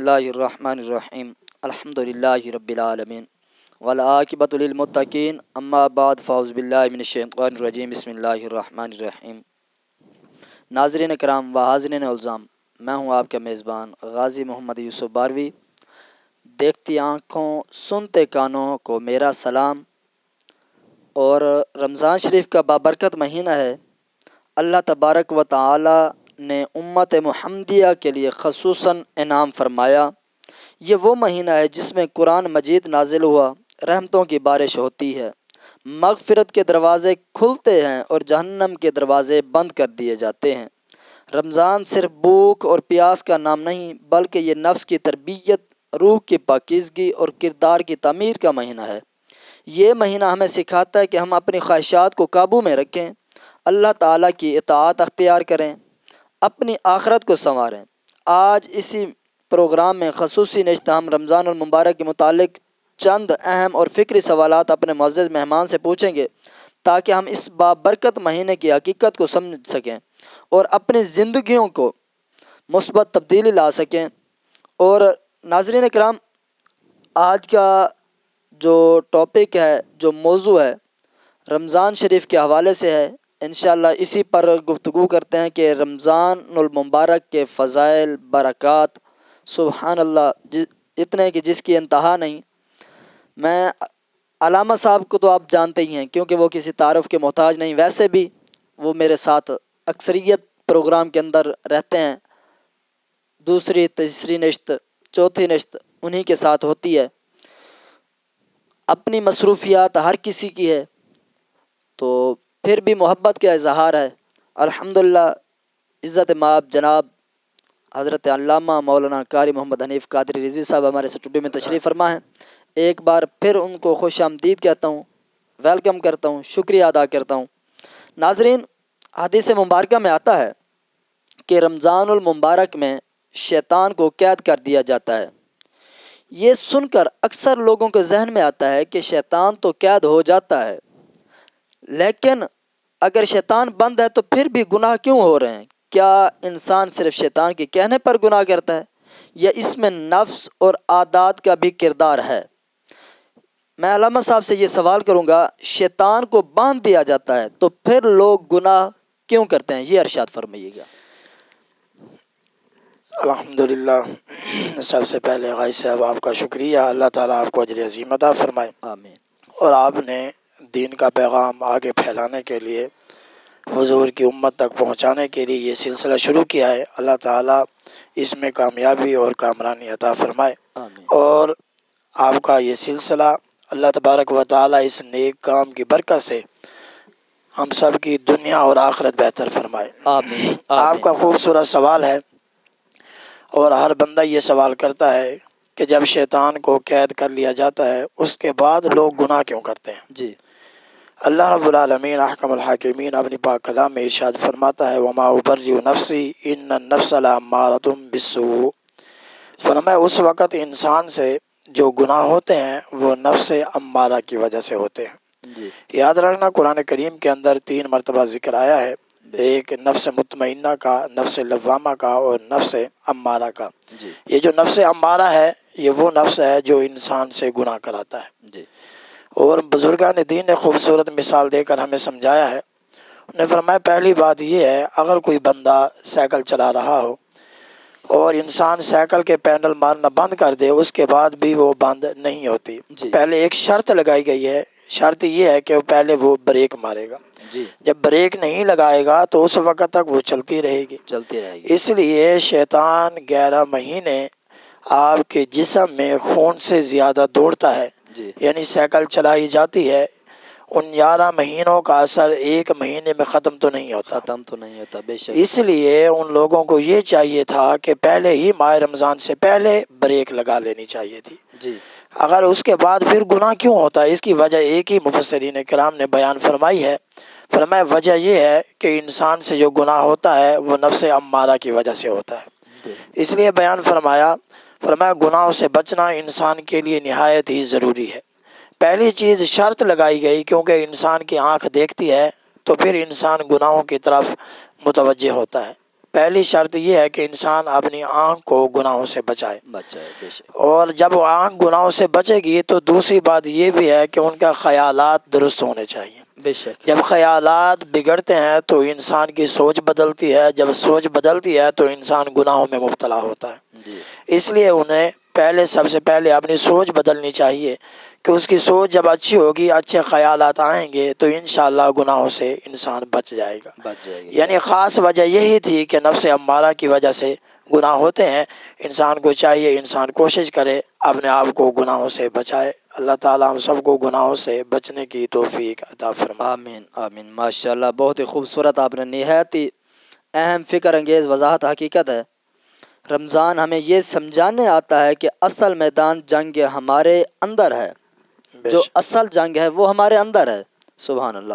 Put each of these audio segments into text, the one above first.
اللہ الرحمن الرحیم الحمدللہ رب العالمین والعاقبۃ للمتقین اما بعد فاعوذ باللہ من الشیطان الرجیم بسم اللہ الرحمن الرحیم۔ ناظرین کرام و حاضرین الزام، میں ہوں آپ کا میزبان غازی محمد یوسف باروی۔ دیکھتی آنکھوں سنتے کانوں کو میرا سلام۔ اور رمضان شریف کا بابرکت مہینہ ہے۔ اللہ تبارک و تعالی نے امت محمدیہ کے لیے خصوصاً انعام فرمایا۔ یہ وہ مہینہ ہے جس میں قرآن مجید نازل ہوا، رحمتوں کی بارش ہوتی ہے، مغفرت کے دروازے کھلتے ہیں اور جہنم کے دروازے بند کر دیے جاتے ہیں۔ رمضان صرف بھوک اور پیاس کا نام نہیں، بلکہ یہ نفس کی تربیت، روح کی پاکیزگی اور کردار کی تعمیر کا مہینہ ہے۔ یہ مہینہ ہمیں سکھاتا ہے کہ ہم اپنی خواہشات کو قابو میں رکھیں، اللہ تعالیٰ کی اطاعت اختیار کریں، اپنی آخرت کو سنواریں۔ آج اسی پروگرام میں خصوصی نشست ہم رمضان المبارک کے متعلق چند اہم اور فکری سوالات اپنے معزز مہمان سے پوچھیں گے، تاکہ ہم اس بابرکت مہینے کی حقیقت کو سمجھ سکیں اور اپنی زندگیوں کو مثبت تبدیلی لا سکیں۔ اور ناظرین کرام، آج کا جو ٹاپک ہے، جو موضوع ہے، رمضان شریف کے حوالے سے ہے۔ انشاءاللہ اسی پر گفتگو کرتے ہیں کہ رمضان المبارک کے فضائل، برکات، سبحان اللہ، اتنے کہ جس کی انتہا نہیں۔ میں علامہ صاحب کو تو آپ جانتے ہی ہیں، کیونکہ وہ کسی تعارف کے محتاج نہیں۔ ویسے بھی وہ میرے ساتھ اکثریت پروگرام کے اندر رہتے ہیں، دوسری تیسری نشست چوتھی نشست انہی کے ساتھ ہوتی ہے۔ اپنی مصروفیات ہر کسی کی ہے، تو پھر بھی محبت کا اظہار ہے۔ الحمدللہ عزت مآب جناب حضرت علامہ مولانا قاری محمد حنیف قادری رضوی صاحب ہمارے اسٹوڈیو میں تشریف فرما ہیں۔ ایک بار پھر ان کو خوش آمدید کہتا ہوں، ویلکم کرتا ہوں، شکریہ ادا کرتا ہوں۔ ناظرین، حدیث مبارکہ میں آتا ہے کہ رمضان المبارک میں شیطان کو قید کر دیا جاتا ہے۔ یہ سن کر اکثر لوگوں کے ذہن میں آتا ہے کہ شیطان تو قید ہو جاتا ہے، لیکن اگر شیطان بند ہے تو پھر بھی گناہ کیوں ہو رہے ہیں؟ کیا انسان صرف شیطان کے کہنے پر گناہ کرتا ہے، یا اس میں نفس اور عادات کا بھی کردار ہے؟ میں علامہ صاحب سے یہ سوال کروں گا، شیطان کو باندھ دیا جاتا ہے تو پھر لوگ گناہ کیوں کرتے ہیں؟ یہ ارشاد فرمائیے گا۔ الحمدللہ، سب سے پہلے غازی صاحب آپ کا شکریہ، اللہ تعالیٰ آپ کو اجر عظیم عطا فرمائے۔ آمین۔ اور آپ نے دین کا پیغام آگے پھیلانے کے لیے، حضور کی امت تک پہنچانے کے لیے یہ سلسلہ شروع کیا ہے، اللہ تعالیٰ اس میں کامیابی اور کامرانی عطا فرمائے۔ آمین۔ اور آپ کا یہ سلسلہ اللہ تبارک و تعالیٰ اس نیک کام کی برکت سے ہم سب کی دنیا اور آخرت بہتر فرمائے۔ آمین۔ آپ کا خوبصورت سوال ہے، اور ہر بندہ یہ سوال کرتا ہے کہ جب شیطان کو قید کر لیا جاتا ہے اس کے بعد لوگ گناہ کیوں کرتے ہیں؟ جی۔ اللہ رب العالمین احکم الحاکمین اپنی پاک کلام میں ارشاد فرماتا ہے، وما ابرئ نفسی ان النفس لامارۃ بالسوء۔ فرمایا اس وقت انسان سے جو گناہ ہوتے ہیں وہ نفس امارہ کی وجہ سے ہوتے ہیں۔ جی۔ یاد رکھنا، قرآن کریم کے اندر 3 مرتبہ ذکر آیا ہے، ایک نفس مطمئنہ کا، نفس لوامہ کا اور نفس امارہ کا۔ جی۔ یہ جو نفس امارہ ہے یہ وہ نفس ہے جو انسان سے گناہ کراتا ہے۔ جی۔ اور بزرگان دین نے خوبصورت مثال دے کر ہمیں سمجھایا ہے۔ انہوں نے فرمایا پہلی بات یہ ہے، اگر کوئی بندہ سائیکل چلا رہا ہو اور انسان سائیکل کے پینڈل مارنا بند کر دے، اس کے بعد بھی وہ بند نہیں ہوتی۔ جی۔ پہلے ایک شرط لگائی گئی ہے، شرط یہ ہے کہ پہلے وہ بریک مارے گا۔ جی۔ جب بریک نہیں لگائے گا تو اس وقت تک وہ چلتی رہے گی۔ چلتی رہے گی۔ اس لیے شیطان 11 مہینے آپ کے جسم میں خون سے زیادہ دوڑتا ہے، جی۔ یعنی سائیکل چلائی جاتی ہے، ان 11 مہینوں کا اثر 1 مہینے میں ختم تو نہیں ہوتا۔ ختم تو نہیں ہوتا، بے شک۔ اس لیے ان لوگوں کو یہ چاہیے تھا کہ پہلے ہی ماہ رمضان سے پہلے بریک لگا لینی چاہیے تھی۔ جی۔ اگر اس کے بعد پھر گناہ کیوں ہوتا ہے، اس کی وجہ ایک ہی مفسرین کرام نے بیان فرمائی ہے۔ فرمایا وجہ یہ ہے کہ انسان سے جو گناہ ہوتا ہے وہ نفس امارہ کی وجہ سے ہوتا ہے۔ اس لیے بیان فرمایا گناہوں سے بچنا انسان کے لیے نہایت ہی ضروری ہے۔ پہلی چیز شرط لگائی گئی، کیونکہ انسان کی آنکھ دیکھتی ہے تو پھر انسان گناہوں کی طرف متوجہ ہوتا ہے۔ پہلی شرط یہ ہے کہ انسان اپنی آنکھ کو گناہوں سے بچائے، بچائے بے شک اور جب آنکھ گناہوں سے بچے گی تو دوسری بات یہ بھی ہے کہ ان کا خیالات درست ہونے چاہیے۔ بے شک جب خیالات بگڑتے ہیں تو انسان کی سوچ بدلتی ہے، جب سوچ بدلتی ہے تو انسان گناہوں میں مبتلا ہوتا ہے۔ جی اس لیے انہیں سب سے پہلے اپنی سوچ بدلنی چاہیے کہ اس کی سوچ جب اچھی ہوگی، اچھے خیالات آئیں گے تو انشاءاللہ گناہوں سے انسان بچ جائے گا۔ بچ جائے گی یعنی خاص وجہ یہی تھی کہ نفس امارہ کی وجہ سے گناہ ہوتے ہیں۔ انسان کو چاہیے انسان کوشش کرے اپنے آپ کو گناہوں سے بچائے۔ اللہ تعالیٰ ہم سب کو گناہوں سے بچنے کی توفیق عطا فرمائے۔ آمین آمین ماشاءاللہ، بہت ہی خوبصورت آپ نے نہایت ہی اہم فکر انگیز وضاحت حقیقت ہے۔ رمضان ہمیں یہ سمجھانے آتا ہے کہ اصل میدان جنگ ہمارے اندر ہے، بے جو شک، اصل جنگ ہے وہ ہمارے اندر ہے۔ سبحان اللہ۔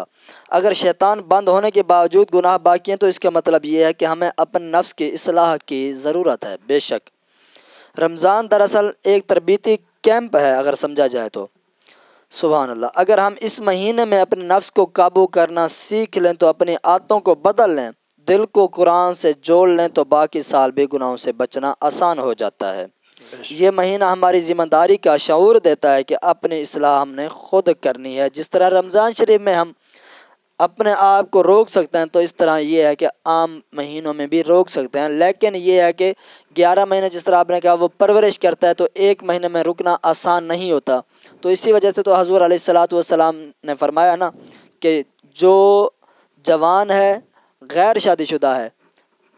اگر شیطان بند ہونے کے باوجود گناہ باقی ہیں تو اس کا مطلب یہ ہے کہ ہمیں اپنے نفس کی اصلاح کی ضرورت ہے۔ بے شک رمضان دراصل ایک تربیتی کیمپ ہے اگر سمجھا جائے تو۔ سبحان اللہ۔ اگر ہم اس مہینے میں اپنے نفس کو قابو کرنا سیکھ لیں تو اپنی عادتوں کو بدل لیں، دل کو قرآن سے جوڑ لیں تو باقی سال بھی گناہوں سے بچنا آسان ہو جاتا ہے۔ بے شک، یہ مہینہ ہماری ذمہ داری کا شعور دیتا ہے کہ اپنی اصلاح ہم نے خود کرنی ہے۔ جس طرح رمضان شریف میں ہم اپنے آپ کو روک سکتے ہیں تو اس طرح یہ ہے کہ عام مہینوں میں بھی روک سکتے ہیں، لیکن یہ ہے کہ 11 مہینے جس طرح آپ نے کہا وہ پرورش کرتا ہے تو ایک مہینے میں رکنا آسان نہیں ہوتا۔ تو اسی وجہ سے تو حضور علیہ الصلاۃ والسلام نے فرمایا نا کہ جو جوان ہے غیر شادی شدہ ہے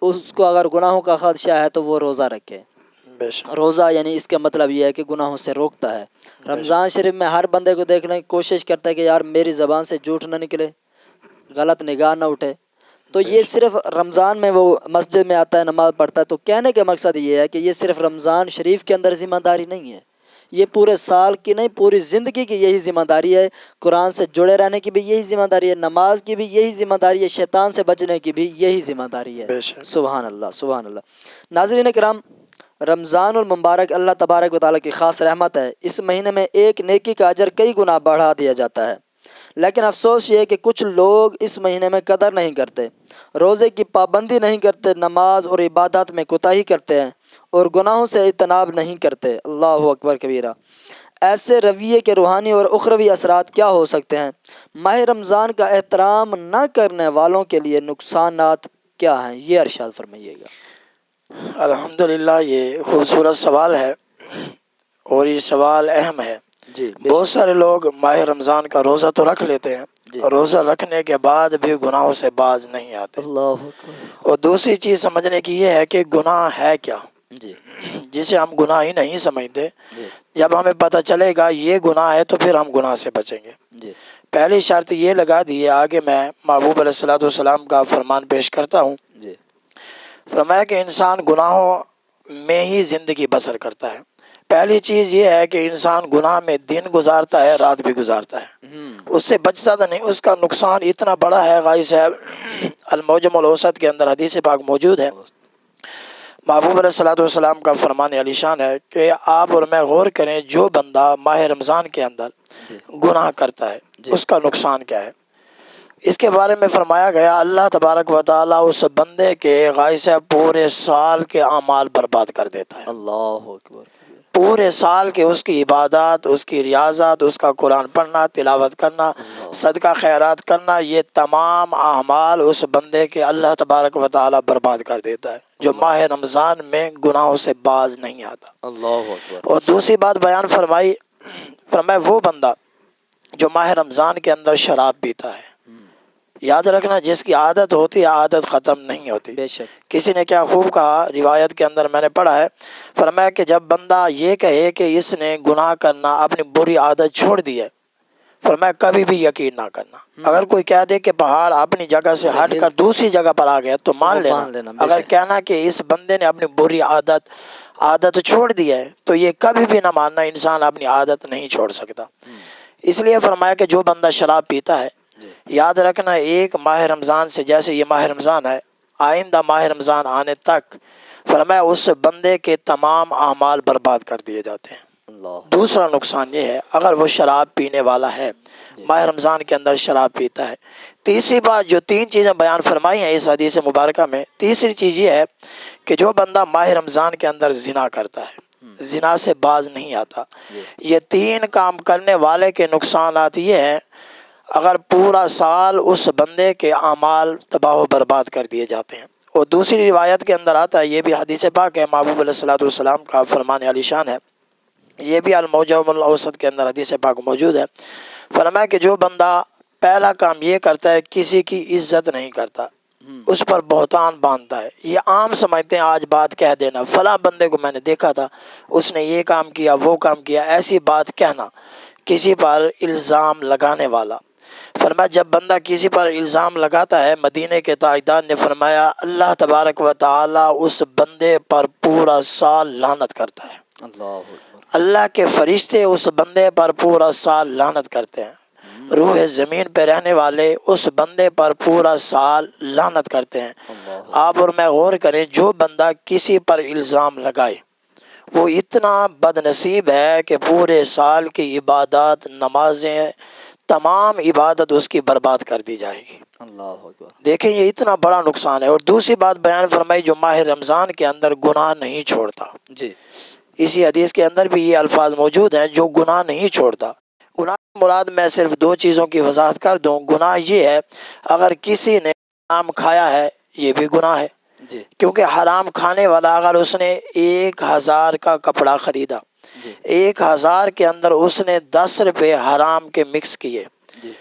اس کو اگر گناہوں کا خدشہ ہے تو وہ روزہ رکھے۔ بے شک، روزہ یعنی اس کا مطلب یہ ہے کہ گناہوں سے روکتا ہے۔ بے رمضان شریف میں ہر بندے کو دیکھنے کی کوشش کرتا ہے کہ یار میری زبان سے جھوٹ نہ نکلے، غلط نگاہ نہ اٹھے۔ تو بے یہ شک، صرف رمضان میں وہ مسجد میں آتا ہے نماز پڑھتا ہے، تو کہنے کا مقصد یہ ہے کہ یہ صرف رمضان شریف کے اندر ذمہ داری نہیں ہے، یہ پورے سال کی نہیں پوری زندگی کی یہی ذمہ داری ہے۔ قرآن سے جڑے رہنے کی بھی یہی ذمہ داری ہے، نماز کی بھی یہی ذمہ داری ہے، شیطان سے بچنے کی بھی یہی ذمہ داری ہے۔ بے شک، سبحان اللہ سبحان اللہ۔ ناظرین کرام، رمضان المبارک اللہ تبارک و تعالیٰ کی خاص رحمت ہے۔ اس مہینے میں ایک نیکی کا اجر کئی گنا بڑھا دیا جاتا ہے، لیکن افسوس یہ ہے کہ کچھ لوگ اس مہینے میں قدر نہیں کرتے، روزے کی پابندی نہیں کرتے، نماز اور عبادات میں کوتاہی کرتے ہیں اور گناہوں سے اجتناب نہیں کرتے۔ اللہ اکبر کبیرہ۔ ایسے رویے کے روحانی اور اخروی اثرات کیا ہو سکتے ہیں؟ ماہ رمضان کا احترام نہ کرنے والوں کے لیے نقصانات کیا ہیں؟ یہ ارشاد فرمائیے گا۔ الحمدللہ یہ خوبصورت سوال ہے اور یہ سوال اہم ہے۔ جی بے بہت شک۔ سارے لوگ ماہ رمضان کا روزہ تو رکھ لیتے ہیں جی اور روزہ رکھنے کے بعد بھی گناہوں سے باز نہیں آتے۔ اللہ اکبر۔ اور دوسری چیز سمجھنے کی یہ ہے کہ گناہ ہے کیا، جی جسے ہم گناہ ہی نہیں سمجھتے۔ جی جب ہمیں پتہ چلے گا یہ گناہ ہے تو پھر ہم گناہ سے بچیں گے۔ جی پہلی شرط یہ لگا دی ہے، آگے میں محبوب علیہ الصلوۃ والسلام کا فرمان پیش کرتا ہوں۔ جی فرمایا کہ انسان گناہوں میں ہی زندگی بسر کرتا ہے۔ پہلی چیز یہ ہے کہ انسان گناہ میں دن گزارتا ہے، رات بھی گزارتا ہے، اس سے بچتا تو نہیں، اس کا نقصان اتنا بڑا ہے۔ غازی صاحب المعجم الاوسط کے اندر حدیث پاک موجود ہے، محبوب علیہ الصلوۃ والسلام کا فرمان علی شان ہے کہ آپ اور میں غور کریں، جو بندہ ماہ رمضان کے اندر جی گناہ کرتا ہے جی اس کا نقصان کیا ہے۔ اس کے بارے میں فرمایا گیا اللہ تبارک و تعالیٰ اس بندے کے غازی صاحب پورے سال کے اعمال برباد کر دیتا ہے۔ اللہ اکبر کبیر۔ پورے سال کے اس کی عبادات، اس کی ریاضت، اس کا قرآن پڑھنا، تلاوت کرنا، اللہ صدقہ خیرات کرنا، یہ تمام اعمال اس بندے کے اللہ تبارک و تعالیٰ برباد کر دیتا ہے جو ماہ رمضان میں گناہوں سے باز نہیں آتا۔ اللہ اکبر۔ اور دوسری بات بیان فرمایا وہ بندہ جو ماہ رمضان کے اندر شراب پیتا ہے، یاد رکھنا جس کی عادت ہوتی ہے عادت ختم نہیں ہوتی۔ بے شک۔ کسی نے کیا خوب کہا، روایت کے اندر میں نے پڑھا ہے، فرمایا کہ جب بندہ یہ کہے کہ اس نے گناہ کرنا اپنی بری عادت چھوڑ دی ہے، فرمایا کبھی بھی یقین نہ کرنا۔ اگر کوئی کہہ دے کہ پہاڑ اپنی جگہ سے ہٹ کر دوسری جگہ پر آ گیا تو مان لینا۔ بے اگر شک۔ کہنا کہ اس بندے نے اپنی بری عادت چھوڑ دی ہے تو یہ کبھی بھی نہ ماننا، انسان اپنی عادت نہیں چھوڑ سکتا۔ اس لیے فرمایا کہ جو بندہ شراب پیتا ہے، جی یاد رکھنا ایک ماہ رمضان سے، جیسے یہ ماہ رمضان ہے، آئندہ ماہ رمضان آنے تک فرمایا اس بندے کے تمام اعمال برباد کر دیے جاتے ہیں۔ اللہ دوسرا نقصان یہ ہے اگر وہ شراب پینے والا ہے، ماہ رمضان کے اندر شراب پیتا ہے۔ تیسری بات جو 3 چیزیں بیان فرمائی ہیں اس حدیث مبارکہ میں، تیسری چیز یہ ہے کہ جو بندہ ماہ رمضان کے اندر زنا کرتا ہے، زنا سے باز نہیں آتا، یہ 3 کام کرنے والے کے نقصانات یہ ہیں، اگر پورا سال اس بندے کے اعمال تباہ و برباد کر دیے جاتے ہیں۔ اور دوسری روایت کے اندر آتا ہے، یہ بھی حدیث پاک ہے، محبوب علیہ الصلوۃ والسلام کا فرمان علی شان ہے، یہ بھی المعجم الاوسط کے اندر حدیث پاک موجود ہے۔ فرمایا کہ جو بندہ پہلا کام یہ کرتا ہے کسی کی عزت نہیں کرتا، اس پر بہتان باندھتا ہے، یہ عام سمجھتے ہیں آج بات کہہ دینا، فلاں بندے کو میں نے دیکھا تھا اس نے یہ کام کیا وہ کام کیا، ایسی بات کہنا، کسی پر الزام لگانے والا۔ فرمایا جب بندہ کسی پر الزام لگاتا ہے، مدینے کے تاجدار نے فرمایا اللہ تبارک و تعالی اس بندے پر پورا سال لعنت کرتا ہے، اللہ اکبر، اللہ کے فرشتے اس بندے پر پورا سال لعنت کرتے ہیں، روح زمین پہ رہنے والے اس بندے پر پورا سال لعنت کرتے ہیں۔ اللہ آپ اور میں غور کریں، جو بندہ کسی پر الزام لگائے وہ اتنا بد نصیب ہے کہ پورے سال کی عبادات، نمازیں، تمام عبادت اس کی برباد کر دی جائے گی۔ اللہ اکبر، دیکھیں یہ اتنا بڑا نقصان ہے۔ اور دوسری بات بیان فرمائی، جو ماہ رمضان کے اندر گناہ نہیں چھوڑتا، جی اسی حدیث کے اندر بھی یہ الفاظ موجود ہیں، جو گناہ نہیں چھوڑتا۔ گناہ مراد میں صرف 2 چیزوں کی وضاحت کر دوں۔ گناہ یہ ہے اگر کسی نے حرام کھایا ہے، یہ بھی گناہ ہے، جی کیونکہ حرام کھانے والا اگر اس نے 1000 کا کپڑا خریدا، جی 1000 کے اندر اس نے 10 روپے حرام کے مکس کیے، جی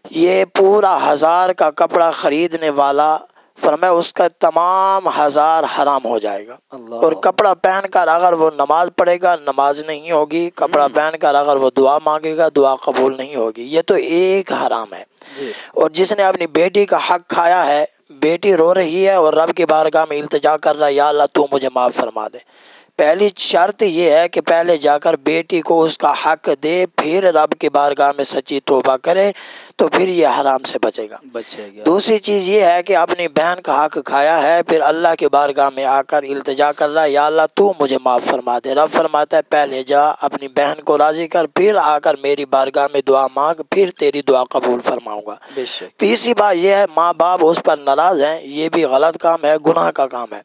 یہ پورا 1000 کا کپڑا خریدنے والا فرمایا اس کا تمام 1000 حرام ہو جائے گا۔ اللہ اور کپڑا پہن کر اگر وہ نماز پڑھے گا، نماز نہیں ہوگی، کپڑا پہن کر اگر وہ دعا مانگے گا، دعا قبول نہیں ہوگی، یہ تو ایک حرام ہے۔ جی اور جس نے اپنی بیٹی کا حق کھایا ہے، بیٹی رو رہی ہے اور رب کی بارگاہ میں التجا کر رہا ہے، یا اللہ تو مجھے معاف فرما دے، پہلی شرط یہ ہے کہ پہلے جا کر بیٹی کو اس کا حق دے، پھر رب کی بارگاہ میں سچی توبہ کرے تو پھر یہ حرام سے بچے گا۔ بچے گا، دوسری چیز یہ ہے کہ اپنی بہن کا حق کھایا ہے، پھر اللہ کی بارگاہ میں آ کر التجا کر رہا ہے، یا اللہ تو مجھے معاف فرما دے، رب فرماتا ہے پہلے جا اپنی بہن کو راضی کر، پھر آ کر میری بارگاہ میں دعا مانگ، پھر تیری دعا قبول فرماؤں گا۔ بے شک، تیسری بات یہ ہے ماں باپ اس پر ناراض ہیں، یہ بھی غلط کام ہے، گناہ کا کام ہے۔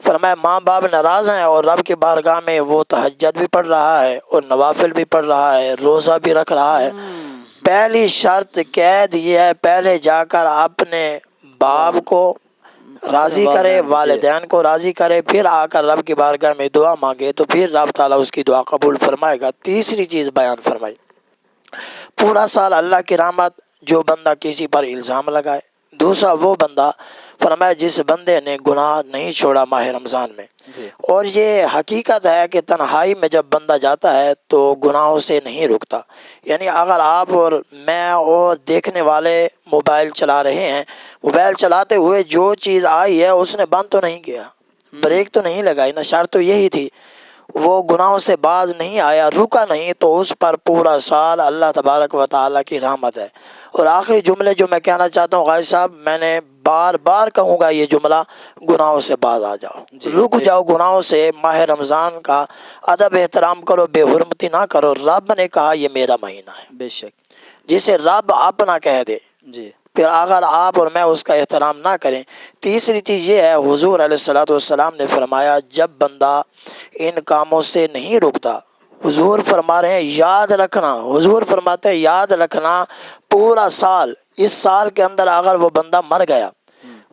فرمایا ماں باپ ناراض ہیں اور رب کی بارگاہ میں وہ تہجد بھی پڑھ رہا ہے اور نوافل بھی پڑھ رہا ہے، روزہ بھی رکھ رہا ہے، پہلی شرط قید یہ ہے پہلے جا کر اپنے باپ کو راضی کرے، والدین کو راضی کرے، پھر آ کر رب کی بارگاہ میں دعا مانگے تو پھر رب تعالیٰ اس کی دعا قبول فرمائے گا۔ تیسری چیز بیان فرمائی، پورا سال اللہ کی رحمت، جو بندہ کسی پر الزام لگائے۔ دوسرا وہ بندہ فرمایا جس بندے نے گناہ نہیں چھوڑا ماہ رمضان میں، جی اور یہ حقیقت ہے کہ تنہائی میں جب بندہ جاتا ہے تو گناہوں سے نہیں رکتا، یعنی اگر آپ اور میں اور دیکھنے والے موبائل چلا رہے ہیں، موبائل چلاتے ہوئے جو چیز آئی ہے اس نے بند تو نہیں کیا، بریک تو نہیں لگائی نا، شرط تو یہی تھی، وہ گناہوں سے باز نہیں آیا، رکا نہیں، تو اس پر پورا سال اللہ تبارک و تعالیٰ کی رحمت ہے۔ اور آخری جملے جو میں کہنا چاہتا ہوں غازی صاحب، میں نے بار بار کہوں گا یہ جملہ، گناہوں سے باز آ جاؤ، جی، رک جاؤ گناہوں سے، ماہ رمضان کا ادب احترام کرو، بے حرمتی نہ کرو، رب نے کہا یہ میرا مہینہ ہے، بے شک، جسے رب اپنا کہہ دے، جی پھر اگر آپ اور میں اس کا احترام نہ کریں۔ تیسری چیز یہ ہے، حضور علیہ الصلوۃ والسلام نے فرمایا جب بندہ ان کاموں سے نہیں رکتا، حضور فرما رہے ہیں یاد رکھنا، حضور فرماتے ہیں یاد رکھنا پورا سال، اس سال کے اندر اگر وہ بندہ مر گیا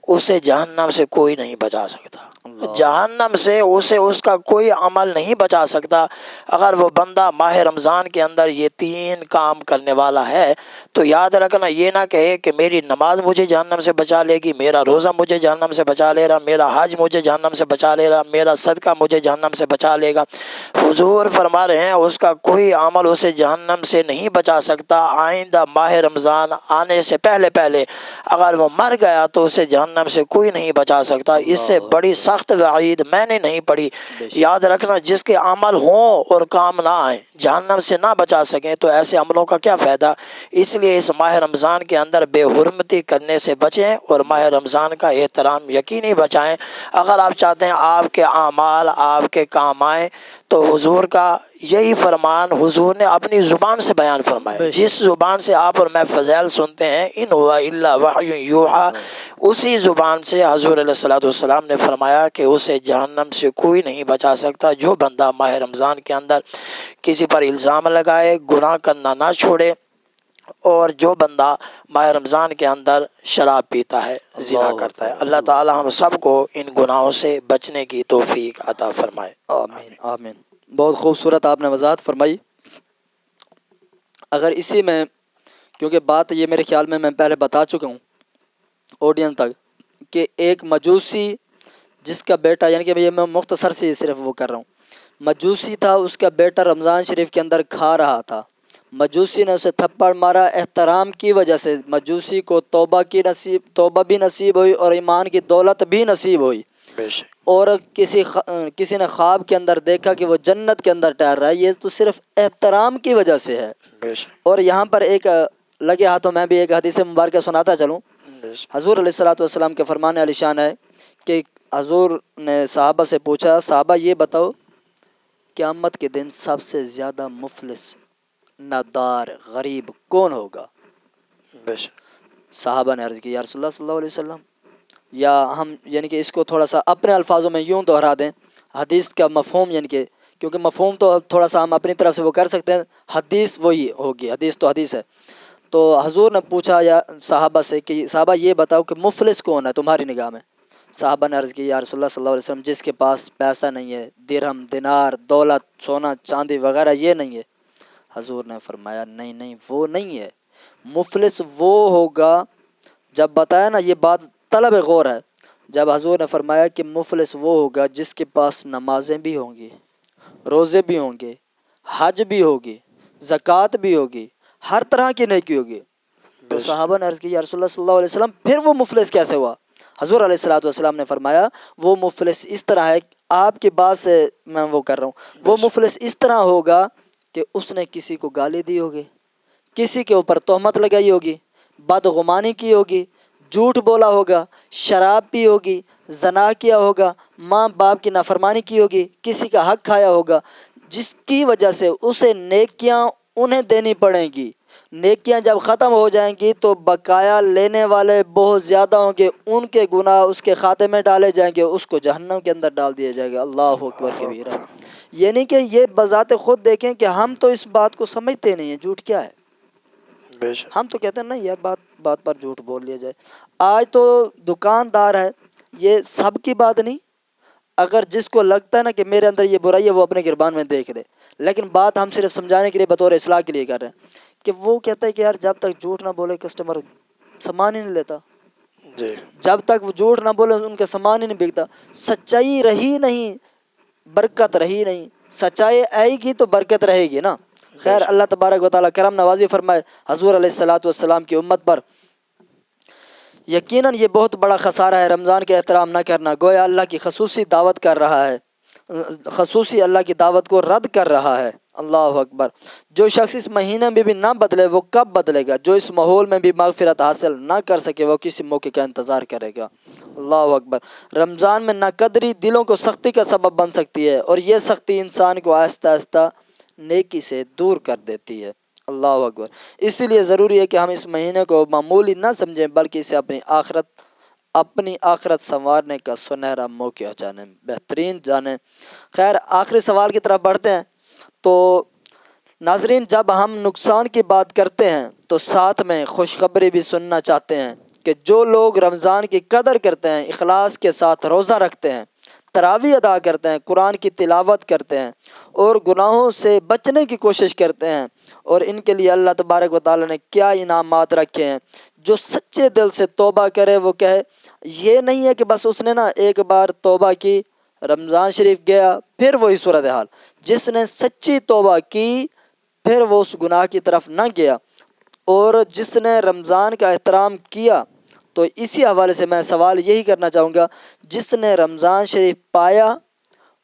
اسے جہنم سے کوئی نہیں بچا سکتا، اللہ، جہنم سے اسے اس کا کوئی عمل نہیں بچا سکتا۔ اگر وہ بندہ ماہ رمضان کے اندر یہ 3 کام کرنے والا ہے تو یاد رکھنا، یہ نہ کہے کہ میری نماز مجھے جہنم سے بچا لے گی، میرا روزہ مجھے جہنم سے بچا لے رہا، میرا حج مجھے جہنم سے بچا لے رہا، میرا صدقہ مجھے جہنم سے بچا لے گا۔ حضور فرما رہے ہیں اس کا کوئی عمل اسے جہنم سے نہیں بچا سکتا۔ آئندہ ماہ رمضان آنے سے پہلے اگر وہ مر گیا تو اسے جہنم سے کوئی نہیں بچا سکتا، اس سے بڑی سخت وعید میں نے نہیں پڑھی۔ یاد رکھنا جس کے عمل ہوں اور کام نہ آئیں، جہنم سے نہ بچا سکیں، تو ایسے عملوں کا کیا فائدہ۔ اس لیے اس ماہ رمضان کے اندر بے حرمتی کرنے سے بچیں اور ماہ رمضان کا احترام یقینی بچائیں۔ اگر آپ چاہتے ہیں آپ کے اعمال آپ کے کام آئیں تو حضور کا یہی فرمان حضور نے اپنی زبان سے بیان فرمایا. جس زبان سے آپ اور میں فضائل سنتے ہیں، ان ہوا الا وحی یوحی، اسی زبان سے حضور علیہ الصلوۃ والسلام نے فرمایا کہ اسے جہنم سے کوئی نہیں بچا سکتا جو بندہ ماہ رمضان کے اندر کسی پر الزام لگائے، گناہ کرنا نہ چھوڑے، اور جو بندہ ماہ رمضان کے اندر شراب پیتا ہے، زنا کرتا ہے. اللہ تعالی ہم سب کو ان گناہوں سے بچنے کی توفیق عطا فرمائے. آمین آمین. بہت خوبصورت آپ نے وضاحت فرمائی. اگر اسی میں، کیونکہ بات یہ میرے خیال میں پہلے بتا چکا ہوں آڈینس تک، کہ ایک مجوسی جس کا بیٹا، یعنی کہ یہ میں مختصر سے صرف وہ کر رہا ہوں، مجوسی تھا، اس کا بیٹا رمضان شریف کے اندر کھا رہا تھا، مجوسی نے اسے تھپڑ مارا. احترام کی وجہ سے مجوسی کو توبہ بھی نصیب ہوئی اور ایمان کی دولت بھی نصیب ہوئی. بے شک. اور کسی نے خواب کے اندر دیکھا کہ وہ جنت کے اندر ٹہر رہا ہے. یہ تو صرف احترام کی وجہ سے ہے. بے شک. اور یہاں پر ایک لگے ہاتھوں میں بھی ایک حدیث مبارکہ سناتا چلوں. حضور علیہ الصلوۃ والسلام کے فرمان علی شان ہے کہ حضور نے صحابہ سے پوچھا، صحابہ یہ بتاؤ قیامت کے دن سب سے زیادہ مفلس، نادار، غریب کون ہوگا؟ بے شک. صحابہ نے عرض کی یا رسول اللہ صلی اللہ علیہ وسلم، یا ہم یعنی کہ اس کو تھوڑا سا اپنے الفاظوں میں یوں دہرا دیں حدیث کا مفہوم، یعنی کہ کیونکہ مفہوم تو تھوڑا سا ہم اپنی طرف سے وہ کر سکتے ہیں، حدیث وہی ہوگی، حدیث تو حدیث ہے. تو حضور نے پوچھا یا صحابہ سے کہ صحابہ یہ بتاؤ کہ مفلس کون ہے تمہاری نگاہ میں؟ صحابہ نے عرض کی یا رسول اللہ صلی اللہ علیہ وسلم، جس کے پاس پیسہ نہیں ہے، درہم، دینار، دولت، سونا چاندی وغیرہ یہ نہیں ہے. حضور نے فرمایا نہیں وہ نہیں ہے. مفلس وہ ہوگا، جب بتایا نا یہ بات طلب غور ہے، جب حضور نے فرمایا کہ مفلس وہ ہوگا جس کے پاس نمازیں بھی ہوں گی، روزے بھی ہوں گے، حج بھی ہوگی، زکوٰۃ بھی ہوگی، ہر طرح کی نیکی ہوگی. تو صحابہ نے عرض کی یا رسول اللہ صلی اللہ علیہ وسلم پھر وہ مفلس کیسے ہوا؟ حضور علیہ الصلوۃ والسلام نے فرمایا وہ مفلس اس طرح ہے، آپ کی بات سے میں وہ کر رہا ہوں، وہ مفلس اس طرح ہوگا کہ اس نے کسی کو گالی دی ہوگی، کسی کے اوپر تہمت لگائی ہوگی، بدگمانی کی ہوگی، جھوٹ بولا ہوگا، شراب پی ہوگی، زنا کیا ہوگا، ماں باپ کی نافرمانی کی ہوگی، کسی کا حق کھایا ہوگا، جس کی وجہ سے اسے نیکیاں انہیں دینی پڑیں گی. نیکیاں جب ختم ہو جائیں گی تو بقایا لینے والے بہت زیادہ ہوں گے، ان کے گناہ اس کے کھاتے میں ڈالے جائیں گے، اس کو جہنم کے اندر ڈال دیا جائے گا. اللہ اکبر کبیرہ. یعنی کہ یہ بذات خود دیکھیں کہ ہم تو اس بات کو سمجھتے نہیں ہیں جھوٹ کیا ہے. ہم تو کہتے ہیں نہیں یار بات پر جھوٹ بول لیا جائے. آج تو دکاندار ہے، یہ سب کی بات نہیں، اگر جس کو لگتا ہے نا کہ میرے اندر یہ برائی ہے وہ اپنے گربان میں دیکھ لے، لیکن بات ہم صرف سمجھانے کے لیے بطور اصلاح کے لیے کر رہے ہیں کہ وہ کہتا ہے کہ یار جب تک جھوٹ نہ بولے کسٹمر سامان ہی نہیں لیتا، جب تک وہ جھوٹ نہ بولے ان کا سامان ہی نہیں بکتا. سچائی رہی نہیں برکت رہی نہیں. سچائی آئے گی تو برکت رہے گی نا. خیر اللہ تبارک و تعالیٰ کرم نوازی فرمائے حضور علیہ الصلوۃ والسلام کی امت پر. یقیناً یہ بہت بڑا خسارہ ہے رمضان کے احترام نہ کرنا. گویا اللہ کی خصوصی دعوت کر رہا ہے، خصوصی اللہ کی دعوت کو رد کر رہا ہے. اللہ اکبر. جو شخص اس مہینے میں بھی نہ بدلے وہ کب بدلے گا؟ جو اس ماحول میں بھی مغفرت حاصل نہ کر سکے وہ کسی موقع کا انتظار کرے گا. اللہ اکبر. رمضان میں ناقدری دلوں کو سختی کا سبب بن سکتی ہے، اور یہ سختی انسان کو آہستہ آہستہ نیکی سے دور کر دیتی ہے. اللہ اکبر. اسی لیے ضروری ہے کہ ہم اس مہینے کو معمولی نہ سمجھیں بلکہ اسے اپنی آخرت سنوارنے کا سنہرا موقع جانیں، بہترین جانیں. خیر آخری سوال کی طرف بڑھتے ہیں. تو ناظرین جب ہم نقصان کی بات کرتے ہیں تو ساتھ میں خوشخبری بھی سننا چاہتے ہیں کہ جو لوگ رمضان کی قدر کرتے ہیں، اخلاص کے ساتھ روزہ رکھتے ہیں، تراویح ادا کرتے ہیں، قرآن کی تلاوت کرتے ہیں اور گناہوں سے بچنے کی کوشش کرتے ہیں، اور ان کے لیے اللہ تبارک و تعالیٰ نے کیا انعامات رکھے ہیں. جو سچے دل سے توبہ کرے وہ کہے، یہ نہیں ہے کہ بس اس نے نا ایک بار توبہ کی، رمضان شریف گیا پھر وہی صورتحال. جس نے سچی توبہ کی پھر وہ اس گناہ کی طرف نہ گیا، اور جس نے رمضان کا احترام کیا. تو اسی حوالے سے میں سوال یہی کرنا چاہوں گا، جس نے رمضان شریف پایا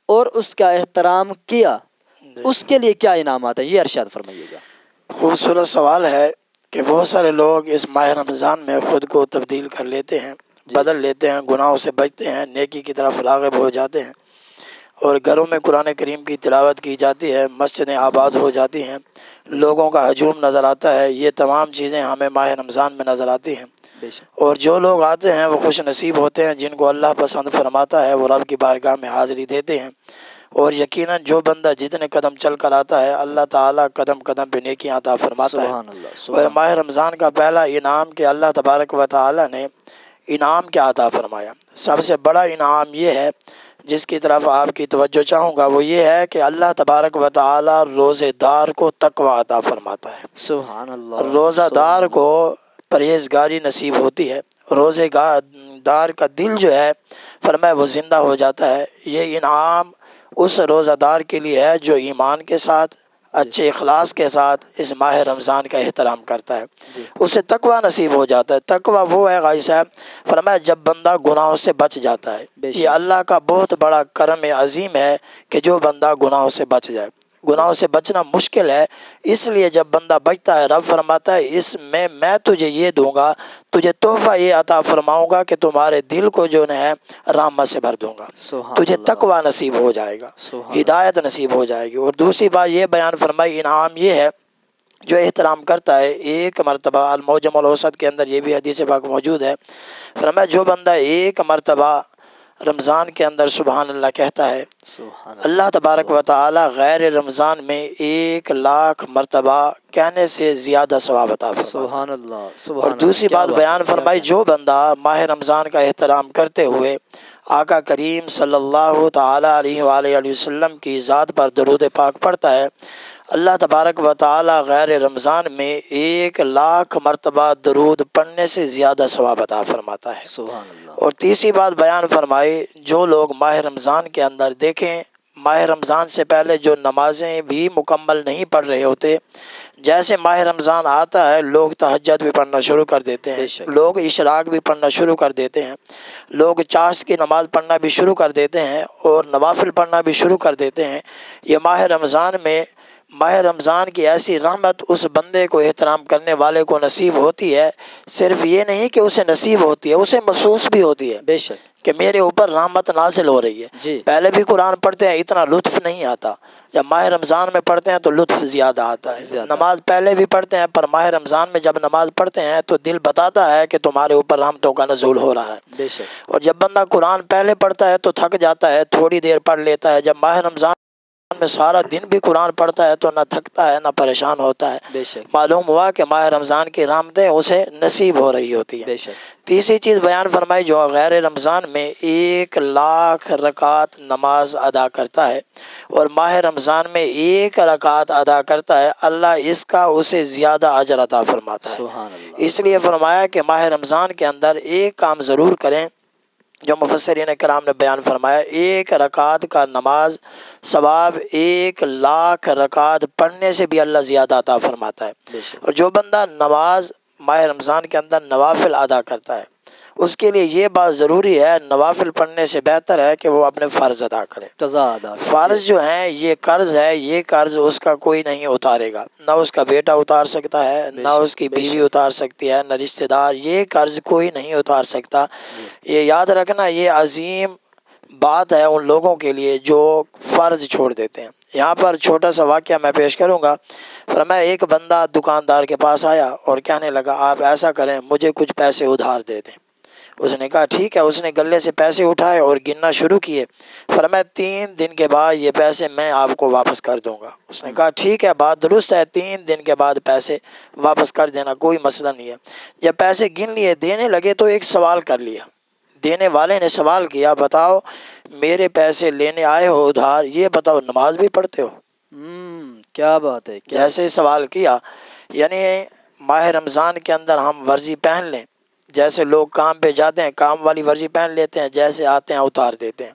اور اس کا احترام کیا اس کے لیے کیا انعامات ہیں؟ یہ ارشاد فرمائیے گا. خوبصورت سوال ہے کہ بہت سارے لوگ اس ماہ رمضان میں خود کو تبدیل کر لیتے ہیں، بدل لیتے ہیں، گناہوں سے بچتے ہیں، نیکی کی طرف راغب ہو جاتے ہیں. اور گھروں میں قرآن کریم کی تلاوت کی جاتی ہے، مسجدیں آباد ہو جاتی ہیں، لوگوں کا ہجوم نظر آتا ہے، یہ تمام چیزیں ہمیں ماہ رمضان میں نظر آتی ہیں۔ بے شک اور جو لوگ آتے ہیں وہ خوش نصیب ہوتے ہیں، جن کو اللہ پسند فرماتا ہے وہ رب کی بارگاہ میں حاضری دیتے ہیں۔ اور یقیناً جو بندہ جتنے قدم چل کر آتا ہے اللہ تعالیٰ قدم قدم پہ نیکیاں عطا فرماتا ہے۔ سبحان اللہ اور سبحان ماہ رمضان کا پہلا انعام کہ اللہ تبارک و تعالیٰ نے انعام کیا عطا فرمایا، سب سے بڑا انعام یہ ہے جس کی طرف آپ کی توجہ چاہوں گا، وہ یہ ہے کہ اللہ تبارک و تعالیٰ روزے دار کو تقوی عطا فرماتا ہے۔ سبحان اللہ روزہ سبحان دار اللہ کو پرہیزگاری نصیب ہوتی ہے، روزے دار کا دل جو ہے فرمایا وہ زندہ ہو جاتا ہے۔ یہ انعام اس روزہ دار کے لیے ہے جو ایمان کے ساتھ اچھے اخلاص کے ساتھ اس ماہ رمضان کا احترام کرتا ہے، جی اسے تقوی نصیب ہو جاتا ہے۔ تقوی وہ ہے غازی صاحب فرمایا جب بندہ گناہوں سے بچ جاتا ہے، بے یہ شک اللہ کا بہت بڑا کرم عظیم ہے کہ جو بندہ گناہوں سے بچ جائے۔ گناہوں سے بچنا مشکل ہے، اس لیے جب بندہ بچتا ہے رب فرماتا ہے اس میں تجھے یہ دوں گا، تجھے تحفہ یہ عطا فرماؤں گا کہ تمہارے دل کو جو ہے رحمت سے بھر دوں گا، سبحان تجھے اللہ تقوی نصیب ہو جائے گا، سبحان ہدایت نصیب ہو جائے گی۔ اور دوسری بات یہ بیان فرمائی انعام یہ ہے جو احترام کرتا ہے ایک مرتبہ، المعجم الاوسط کے اندر یہ بھی حدیث پاک موجود ہے، فرمایا جو بندہ ایک مرتبہ رمضان کے اندر سبحان اللہ کہتا ہے، سبحان اللہ تبارک و تعالی غیر رمضان میں 1,00,000 مرتبہ کہنے سے زیادہ ثواب عطا فرماتا ہے۔ سبحان اللہ اور سبحان اللہ دوسری کیا بات بات بیان ہے، کیا فرمائی کہنا جو بندہ ماہ رمضان کا احترام کرتے ہوئے آقا کریم صلی اللہ تعالی علیہ وآلہ وسلم کی ذات پر درود پاک پڑھتا ہے، اللہ تبارک و تعالی غیر رمضان میں 1,00,000 مرتبہ درود پڑھنے سے زیادہ ثواب عطا فرماتا ہے۔ سبحان اللہ اور تیسری بات بیان فرمائی جو لوگ ماہ رمضان کے اندر دیکھیں ماہ رمضان سے پہلے جو نمازیں بھی مکمل نہیں پڑھ رہے ہوتے، جیسے ماہ رمضان آتا ہے لوگ تہجد بھی پڑھنا شروع کر دیتے ہیں، بے شک لوگ اشراق بھی پڑھنا شروع کر دیتے ہیں، لوگ چاشت کی نماز پڑھنا بھی شروع کر دیتے ہیں اور نوافل پڑھنا بھی شروع کر دیتے ہیں۔ یہ ماہ رمضان کی ایسی رحمت اس بندے کو احترام کرنے والے کو نصیب ہوتی ہے، صرف یہ نہیں کہ اسے نصیب ہوتی ہے، اسے محسوس بھی ہوتی ہے بے شک کہ میرے اوپر رحمت نازل ہو رہی ہے۔ جی پہلے بھی قرآن پڑھتے ہیں اتنا لطف نہیں آتا، جب ماہ رمضان میں پڑھتے ہیں تو لطف زیادہ آتا ہے۔ زیادہ نماز پہلے بھی پڑھتے ہیں پر ماہ رمضان میں جب نماز پڑھتے ہیں تو دل بتاتا ہے کہ تمہارے اوپر رحمتوں کا نزول ہو رہا ہے۔ بے شک اور جب بندہ قرآن پہلے پڑھتا ہے تو تھک جاتا ہے، تھوڑی دیر پڑھ لیتا ہے، جب ماہ رمضان میں سارا دن بھی قرآن پڑھتا ہے تو نہ تھکتا ہے نہ پریشان ہوتا ہے، بے شک معلوم ہوا کہ ماہ رمضان کی رحمتیں اسے نصیب ہو رہی ہوتی ہیں۔ بے شک تیسری چیز بیان فرمائی جو غیر رمضان میں 1,00,000 رکعت نماز ادا کرتا ہے اور ماہ رمضان میں 1 رکعت ادا کرتا ہے، اللہ اس کا اسے زیادہ اجر عطا فرماتا ہے۔ سبحان اللہ اس لیے فرمایا کہ ماہ رمضان کے اندر ایک کام ضرور کریں جو مفسرین کرام نے بیان فرمایا، 1 رکعت کا نماز ثواب 1,00,000 رکعت پڑھنے سے بھی اللہ زیادہ عطا فرماتا ہے۔ بے شک اور جو بندہ نماز ماہ رمضان کے اندر نوافل ادا کرتا ہے اس کے لیے یہ بات ضروری ہے، نوافل پڑھنے سے بہتر ہے کہ وہ اپنے فرض ادا کرے۔ قضا ادا کر فرض جو ہیں یہ قرض ہے، یہ قرض اس کا کوئی نہیں اتارے گا، نہ اس کا بیٹا اتار سکتا ہے، بے نہ شک، اس کی بے بیوی شک۔ اتار سکتی ہے، نہ رشتہ دار، یہ قرض کوئی نہیں اتار سکتا۔ جی یہ یاد رکھنا یہ عظیم بات ہے ان لوگوں کے لیے جو فرض چھوڑ دیتے ہیں۔ یہاں پر چھوٹا سا واقعہ میں پیش کروں گا۔ فرمایا ایک بندہ دکاندار کے پاس آیا اور کہنے لگا آپ ایسا کریں مجھے کچھ پیسے ادھار دے دیں۔ اس نے کہا ٹھیک ہے، اس نے گلے سے پیسے اٹھائے اور گننا شروع کیے۔ فرمایا 3 دن کے بعد یہ پیسے میں آپ کو واپس کر دوں گا۔ اس نے کہا ٹھیک ہے بات درست ہے، 3 دن کے بعد پیسے واپس کر دینا، کوئی مسئلہ نہیں ہے۔ جب پیسے گن لیے دینے لگے تو ایک سوال کر لیا، دینے والے نے سوال کیا بتاؤ میرے پیسے لینے آئے ہو ادھار، یہ بتاؤ نماز بھی پڑھتے ہو؟ کیا بات ہے، کیا جیسے سوال کیا، یعنی ماہ رمضان کے اندر ہم ورزی پہن لیں، جیسے لوگ کام پہ جاتے ہیں کام والی ورزی پہن لیتے ہیں، جیسے آتے ہیں اتار دیتے ہیں،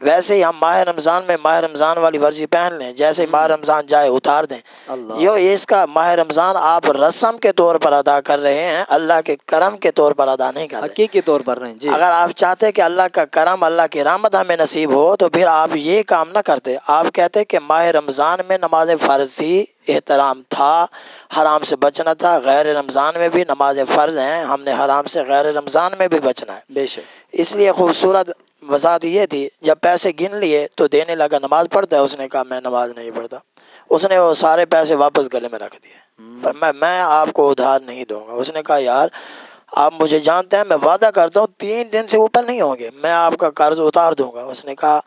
ویسے ہی ہم ماہ رمضان میں ماہ رمضان والی ورزی پہن لیں، جیسے ماہ رمضان جائے اتار دیں۔ اللہ یہ اس کا ماہ رمضان آپ رسم کے طور پر ادا کر رہے ہیں، اللہ کے کرم کے طور پر ادا نہیں کر رہے۔ حقیقی طور پر نہیں جی اگر آپ چاہتے کہ اللہ کا کرم اللہ کی رحمت ہمیں نصیب ہو تو پھر آپ یہ کام نہ کرتے، آپ کہتے کہ ماہ رمضان میں نماز فرض تھی، احترام تھا، حرام سے بچنا تھا، غیر رمضان میں بھی نماز فرض ہیں، ہم نے حرام سے غیر رمضان میں بھی بچنا ہے۔ بے شک اس لیے خوبصورت وضاحت یہ تھی، جب پیسے گن لیے تو دینے لگا نماز پڑھتا ہے، اس نے کہا میں نماز نہیں پڑھتا، اس نے وہ سارے پیسے واپس گلے میں رکھ دیے، پر میں آپ کو ادھار نہیں دوں گا۔ اس نے کہا یار آپ مجھے جانتے ہیں، میں وعدہ کرتا ہوں 3 دن سے اوپر نہیں ہوں گے، میں آپ کا قرض اتار دوں گا۔ اس نے کہا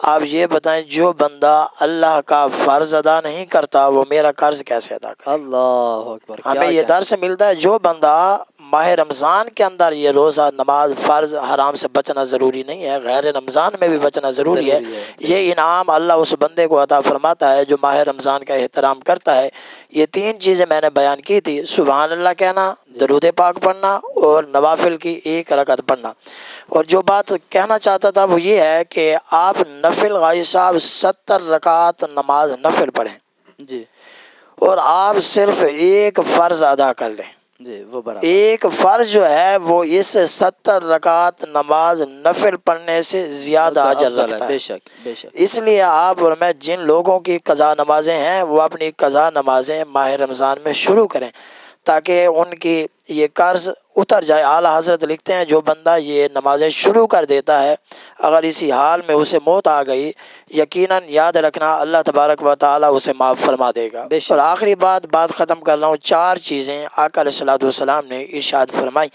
آپ یہ بتائیں جو بندہ اللہ کا فرض ادا نہیں کرتا وہ میرا قرض کیسے ادا کرے؟ اللہ اکبر، ہمیں کیا یہ درس ملتا ہے جو بندہ ماہ رمضان کے اندر یہ روزہ نماز فرض حرام سے بچنا ضروری نہیں ہے، غیر رمضان میں بھی بچنا ضروری ہے، یہ انعام اللہ اس بندے کو عطا فرماتا ہے جو ماہ رمضان کا احترام کرتا ہے۔ یہ 3 چیزیں میں نے بیان کی تھی، سبحان اللہ کہنا، درود پاک پڑھنا اور نوافل کی 1 رکعت پڑھنا۔ اور جو بات کہنا چاہتا تھا وہ یہ ہے کہ آپ نفل غازی صاحب 70 رکعت نماز نفل پڑھیں جی اور آپ صرف 1 فرض ادا کر لیں۔ جی، وہ برابر 1 فرض جو ہے وہ اس 70 رکعت نماز نفل پڑھنے سے زیادہ اجر افضل رکھتا بے ہے۔ شک بے شک۔ اس لیے آپ اور میں جن لوگوں کی قضا نمازیں ہیں وہ اپنی قضا نمازیں ماہ رمضان میں شروع کریں تاکہ ان کی یہ قرض اتر جائے۔ اعلیٰ حضرت لکھتے ہیں جو بندہ یہ نمازیں شروع کر دیتا ہے اگر اسی حال میں اسے موت آ گئی یقیناً یاد رکھنا اللہ تبارک و تعالیٰ اسے معاف فرما دے گا۔ بے شک۔ اور آخری بات ختم کر رہا ہوں، 4 چیزیں آقا علیہ الصلوۃ والسلام نے ارشاد فرمائی۔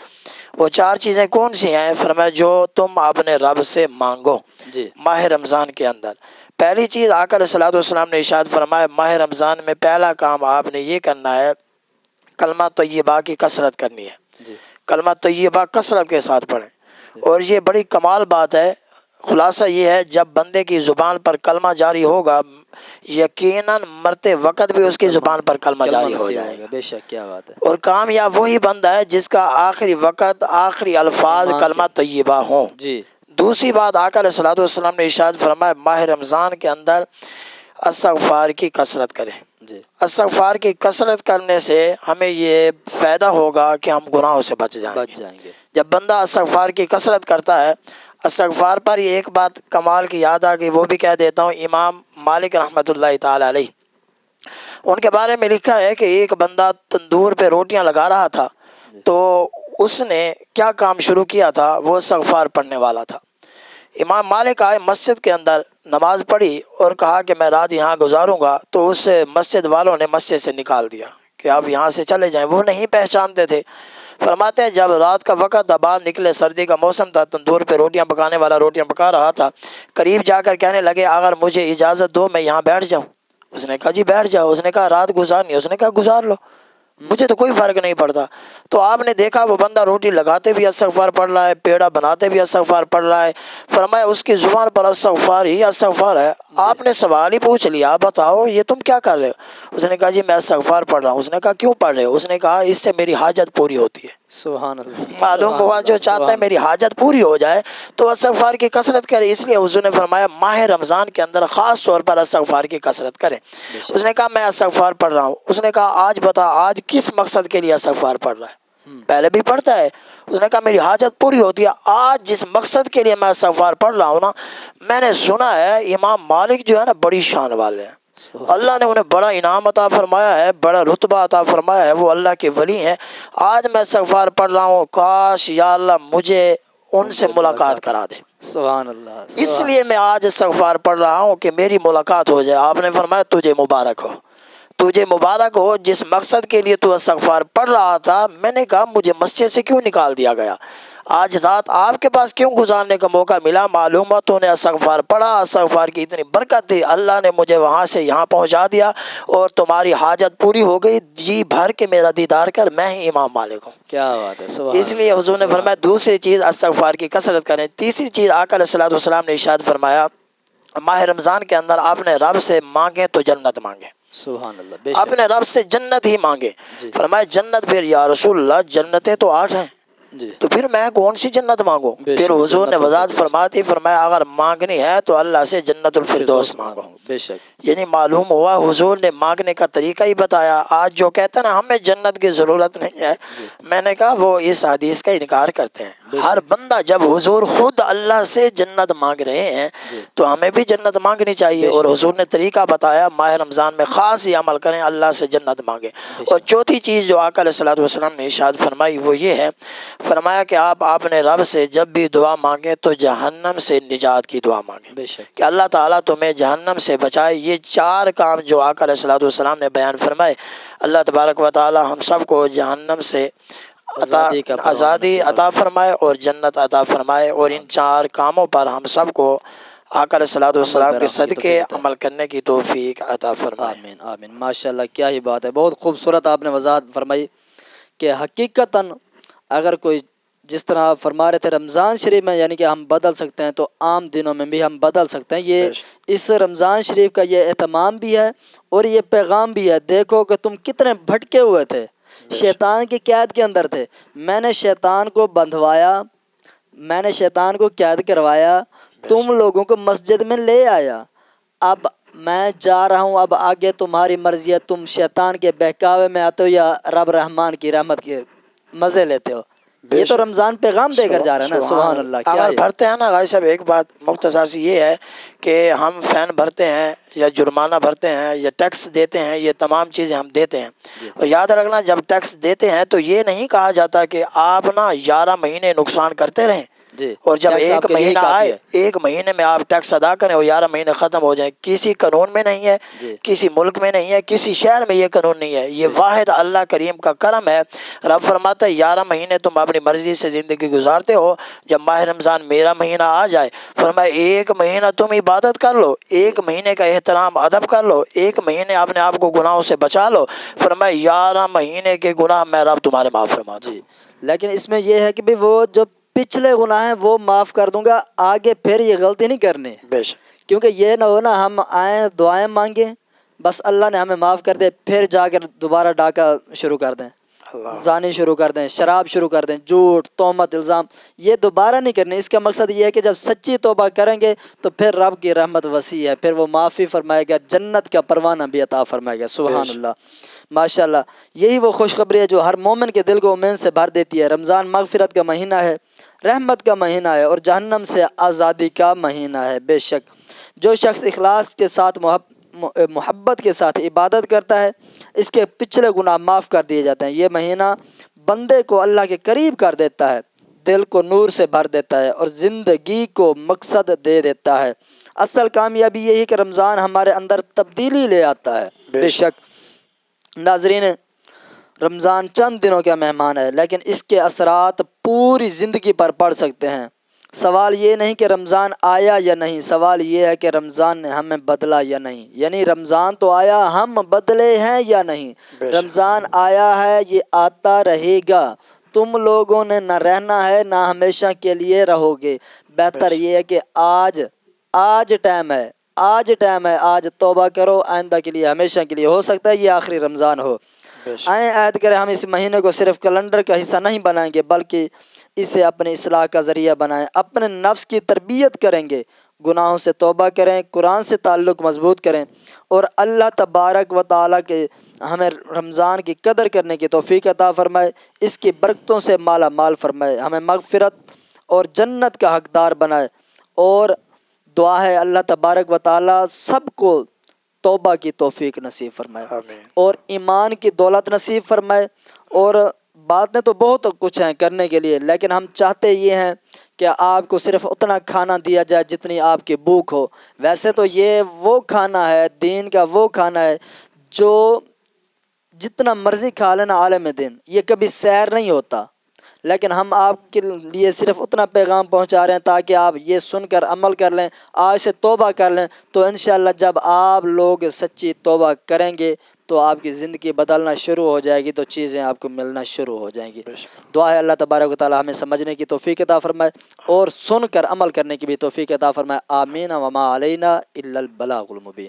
وہ 4 چیزیں کون سی ہیں؟ فرمایا جو تم اپنے رب سے مانگو جی ماہ رمضان کے اندر۔ پہلی چیز آقا علیہ الصلوۃ والسلام نے ارشاد فرمایا ماہ رمضان میں پہلا کام آپ نے یہ کرنا ہے، کلمہ طیبہ کی کثرت کرنی ہے، جی کلمہ طیبہ کثرت کے ساتھ پڑھیں۔ اور یہ بڑی کمال بات ہے، خلاصہ یہ ہے جب بندے کی زبان پر کلمہ جاری ہوگا یقیناً مرتے وقت بھی اس کی زبان پر کلمہ جاری ہو جائے گا۔ بے شک، کیا بات ہے۔ اور کامیاب وہی بندہ ہے جس کا آخری وقت آخری الفاظ کلمہ طیبہ ہوں۔ جی دوسری بات آقا علیہ الصلوۃ والسلام نے ارشاد فرمایا ماہ رمضان کے اندر استغفار کی کثرت کریں۔ جی استغفار کی کثرت کرنے سے ہمیں یہ فائدہ ہوگا کہ ہم گناہوں سے بچ جائیں گے۔ جب بندہ استغفار کی کثرت کرتا ہے، استغفار پر یہ ایک بات کمال کی یاد آ گئی، وہ بھی کہہ دیتا ہوں۔ امام مالک رحمۃ اللہ تعالی علیہ، ان کے بارے میں لکھا ہے کہ ایک بندہ تندور پہ روٹیاں لگا رہا تھا تو اس نے کیا کام شروع کیا تھا، وہ استغفار پڑھنے والا تھا۔ امام مالک آئے مسجد کے اندر، نماز پڑھی اور کہا کہ میں رات یہاں گزاروں گا، تو اس مسجد والوں نے مسجد سے نکال دیا کہ آپ یہاں سے چلے جائیں، وہ نہیں پہچانتے تھے۔ فرماتے ہیں جب رات کا وقت تھا، باہر نکلے، سردی کا موسم تھا، تندور پہ روٹیاں پکانے والا روٹیاں پکا رہا تھا، قریب جا کر کہنے لگے اگر مجھے اجازت دو میں یہاں بیٹھ جاؤں۔ اس نے کہا جی بیٹھ جاؤ۔ اس نے کہا رات گزارنی ہے؟ اس نے کہا گزار لو، مجھے تو کوئی فرق نہیں پڑتا۔ تو آپ نے دیکھا وہ بندہ روٹی لگاتے بھی استغفار پڑھ رہا ہے، پیڑا بناتے بھی استغفار پڑھ رہا ہے۔ فرمایا اس کی زبان پر استغفار ہی استغفار ہے۔ آپ نے سوال ہی پوچھ لیا بتاؤ یہ تم کیا کر رہے ہو؟ اس نے کہا جی میں استغفار پڑھ رہا ہوں۔ اس نے کہا کیوں پڑھ رہے ہو؟ اس نے کہا اس سے میری حاجت پوری ہوتی ہے۔ سبحان اللہ، معلوم ہوا جو چاہتا ہے میری حاجت پوری ہو جائے تو استغفار کی کثرت کرے۔ اس لیے حضور نے فرمایا ماہ رمضان کے اندر خاص طور پر استغفار کی کثرت کریں۔ اس نے کہا میں استغفار پڑھ رہا ہوں۔ اس نے کہا آج بتا آج کس مقصد کے لیے استغفار پڑھ رہا ہے؟ پہلے بھی پڑھتا ہے۔ اس نے کہا میری حاجت پوری ہوتی ہے، آج جس مقصد کے لیے میں استغفار پڑھ رہا ہوں نا، میں نے سنا ہے امام مالک جو ہے نا بڑی شان والے ہیں، اللہ نے انہیں بڑا انعام عطا فرمایا ہے، بڑا رتبہ عطا فرمایا ہے، وہ اللہ کے ولی ہیں۔ آج میں استغفار پڑھ رہا ہوں، کاش یا اللہ مجھے ان سے ملاقات کرا دے۔ سبحان اللہ، اس لیے میں آج استغفار پڑھ رہا ہوں کہ میری ملاقات ہو جائے۔ آپ نے فرمایا تجھے مبارک ہو، تجھے مبارک ہو جس مقصد کے لیے تو استغفار پڑھ رہا تھا۔ میں نے کہا مجھے مسجد سے کیوں نکال دیا گیا، آج رات آپ کے پاس کیوں گزارنے کا موقع ملا؟ معلوم ہوا تو نے استغفار پڑھا، استغفار کی اتنی برکت تھی، اللہ نے مجھے وہاں سے یہاں پہنچا دیا اور تمہاری حاجت پوری ہو گئی، جی بھر کے میرا دیدار کر، میں ہی امام مالک ہوں۔ کیا بات ہے، سبحان اس لیے حضور نے فرمایا دوسری چیز استغفار کی کثرت کریں۔ تیسری چیز آقا علیہ الصلوۃ والسلام نے ارشاد فرمایا ماہ رمضان کے اندر آپ نے رب سے مانگے تو جنت مانگے، سبحان اللہ، بے شک اپنے رب سے جنت ہی مانگے۔ فرمایا جنت؟ پھر یا رسول اللہ جنتیں تو 8 ہیں، جی تو پھر میں کون سی جنت مانگوں؟ پھر حضور نے وضاحت فرماتی، فرمایا اگر مانگنی ہے تو اللہ سے جنت الفردوس مانگو۔ بے شک یعنی معلوم ہوا حضور نے مانگنے کا طریقہ ہی بتایا۔ آج جو کہتے ہیں نا ہمیں جنت کی ضرورت نہیں ہے، میں نے کہا وہ اس حدیث کا انکار کرتے ہیں۔ ہر بندہ جب حضور خود اللہ سے جنت مانگ رہے ہیں تو ہمیں بھی جنت مانگنی چاہیے، اور حضور نے طریقہ بتایا ماہ رمضان میں خاص یہ عمل کریں، اللہ سے جنت مانگیں۔ اور چوتھی چیز جو آقا علیہ الصلوۃ والسلام نے ارشاد فرمائی وہ یہ ہے، فرمایا کہ آپ اپنے رب سے جب بھی دعا مانگیں تو جہنم سے نجات کی دعا مانگیں، کہ اللہ تعالیٰ تمہیں جہنم سے بچائے۔ یہ چار کام جو آقا علیہ الصلوۃ والسلام نے بیان فرمائے، اللہ تبارک و تعالیٰ ہم سب کو جہنم سے آزادی عطا فرمائے اور جنت عطا فرمائے، اور ان چار کاموں پر ہم سب کو آقا علیہ الصلوۃ والسلام کے صدقے عمل کرنے کی توفیق عطا فرمائے۔ آمین آمین، ماشاءاللہ کیا ہی بات ہے، بہت خوبصورت آپ نے وضاحت فرمائی کہ حقیقتاً اگر کوئی جس طرح آپ فرما رہے تھے رمضان شریف میں یعنی کہ ہم بدل سکتے ہیں تو عام دنوں میں بھی ہم بدل سکتے ہیں۔ یہ اس رمضان شریف کا یہ اہتمام بھی ہے اور یہ پیغام بھی ہے۔ دیکھو کہ تم کتنے بھٹکے ہوئے تھے، شیطان کی قید کے اندر تھے، میں نے شیطان کو بندھوایا، میں نے شیطان کو قید کروایا، تم لوگوں کو مسجد میں لے آیا، اب میں جا رہا ہوں، اب آگے تمہاری مرضی ہے، تم شیطان کے بہکاوے میں آتے ہو یا رب رحمان کی رحمت کے مزے لیتے ہو۔ یہ تو رمضان پیغام دے کر جا رہا ہے نا، سبحان اللہ۔ اگر بھرتے ہیں نا بھائی صاحب، ایک بات مختصر سی یہ ہے کہ ہم فین بھرتے ہیں یا جرمانہ بھرتے ہیں یا ٹیکس دیتے ہیں، یہ تمام چیزیں ہم دیتے ہیں، اور یاد رکھنا جب ٹیکس دیتے ہیں تو یہ نہیں کہا جاتا کہ آپ نا 11 مہینے نقصان کرتے رہیں اور جب ایک مہینہ آئے، ایک مہینے میں آپ ٹیکس ادا کریں اور 11 مہینے ختم ہو جائیں۔ کسی قانون میں نہیں ہے، کسی ملک میں نہیں ہے، کسی شہر میں یہ قانون نہیں ہے، یہ واحد اللہ کریم کا کرم ہے۔ رب فرماتا ہے 11 مہینے تم اپنی مرضی سے زندگی گزارتے ہو، جب ماہ رمضان میرا مہینہ آ جائے فرمایا ایک مہینہ تم عبادت کر لو، ایک مہینے کا احترام ادب کر لو، ایک مہینے اپنے آپ کو گناہوں سے بچا لو، فرمایا 11 مہینے کے گناہ میں رب تمہارے معاف فرما دوں۔ لیکن اس میں یہ ہے کہ بھی وہ جو پچھلے گناہ ہیں وہ معاف کر دوں گا، آگے پھر یہ غلطی نہیں کرنی، بے شک، کیونکہ یہ نہ ہو نا ہم آئیں دعائیں مانگیں بس اللہ نے ہمیں معاف کر دے، پھر جا کر دوبارہ ڈاکہ شروع کر دیں، زانی شروع کر دیں، شراب شروع کر دیں، جھوٹ، تہمت، الزام، یہ دوبارہ نہیں کرنے۔ اس کا مقصد یہ ہے کہ جب سچی توبہ کریں گے تو پھر رب کی رحمت وسیع ہے، پھر وہ معافی فرمائے گا، جنت کا پروانہ بھی عطا فرمائے گا، سبحان اللہ، ماشاءاللہ۔ یہی وہ خوشخبری ہے جو ہر مومن کے دل کو امید سے بھر دیتی ہے۔ رمضان مغفرت کا مہینہ ہے، رحمت کا مہینہ ہے اور جہنم سے آزادی کا مہینہ ہے۔ بے شک جو شخص اخلاص کے ساتھ محبت کے ساتھ عبادت کرتا ہے اس کے پچھلے گناہ معاف کر دیے جاتے ہیں۔ یہ مہینہ بندے کو اللہ کے قریب کر دیتا ہے، دل کو نور سے بھر دیتا ہے اور زندگی کو مقصد دے دیتا ہے۔ اصل کامیابی یہی کہ رمضان ہمارے اندر تبدیلی لے آتا ہے۔ بے شک ناظرین، رمضان چند دنوں کا مہمان ہے لیکن اس کے اثرات پوری زندگی پر پڑ سکتے ہیں۔ سوال یہ نہیں کہ رمضان آیا یا نہیں، سوال یہ ہے کہ رمضان نے ہمیں بدلا یا نہیں، یعنی رمضان تو آیا، ہم بدلے ہیں یا نہیں۔ رمضان آیا ہے، یہ آتا رہے گا، تم لوگوں نے نہ رہنا ہے نہ ہمیشہ کے لیے رہو گے۔ بہتر یہ ہے کہ آج ٹائم ہے، آج توبہ کرو، آئندہ کے لیے، ہمیشہ کے لیے، ہو سکتا ہے یہ آخری رمضان ہو۔ آئیں عہد کریں ہم اس مہینے کو صرف کیلنڈر کا حصہ نہیں بنائیں گے بلکہ اسے اپنی اصلاح کا ذریعہ بنائیں، اپنے نفس کی تربیت کریں گے، گناہوں سے توبہ کریں، قرآن سے تعلق مضبوط کریں اور اللہ تبارک و تعالیٰ کے ہمیں رمضان کی قدر کرنے کی توفیق عطا فرمائے، اس کی برکتوں سے مالا مال فرمائے، ہمیں مغفرت اور جنت کا حقدار بنائے۔ اور دعا ہے اللہ تبارک و تعالیٰ سب کو توبہ کی توفیق نصیب فرمائے اور ایمان کی دولت نصیب فرمائے۔ اور باتیں تو بہت کچھ ہیں کرنے کے لیے لیکن ہم چاہتے یہ ہیں کہ آپ کو صرف اتنا کھانا دیا جائے جتنی آپ کی بھوک ہو۔ ویسے تو یہ وہ کھانا ہے، دین کا وہ کھانا ہے جو جتنا مرضی کھا لینا عالم دین، یہ کبھی سیر نہیں ہوتا، لیکن ہم آپ کے لیے صرف اتنا پیغام پہنچا رہے ہیں تاکہ آپ یہ سن کر عمل کر لیں، آج سے توبہ کر لیں، تو انشاءاللہ جب آپ لوگ سچی توبہ کریں گے تو آپ کی زندگی بدلنا شروع ہو جائے گی، تو چیزیں آپ کو ملنا شروع ہو جائیں گی۔ دعا ہے اللہ تبارک و تعالی ہمیں سمجھنے کی توفیق عطا فرمائے اور سن کر عمل کرنے کی بھی توفیق عطا فرمائے۔ آمین وما علینا الا البلاغ المبین۔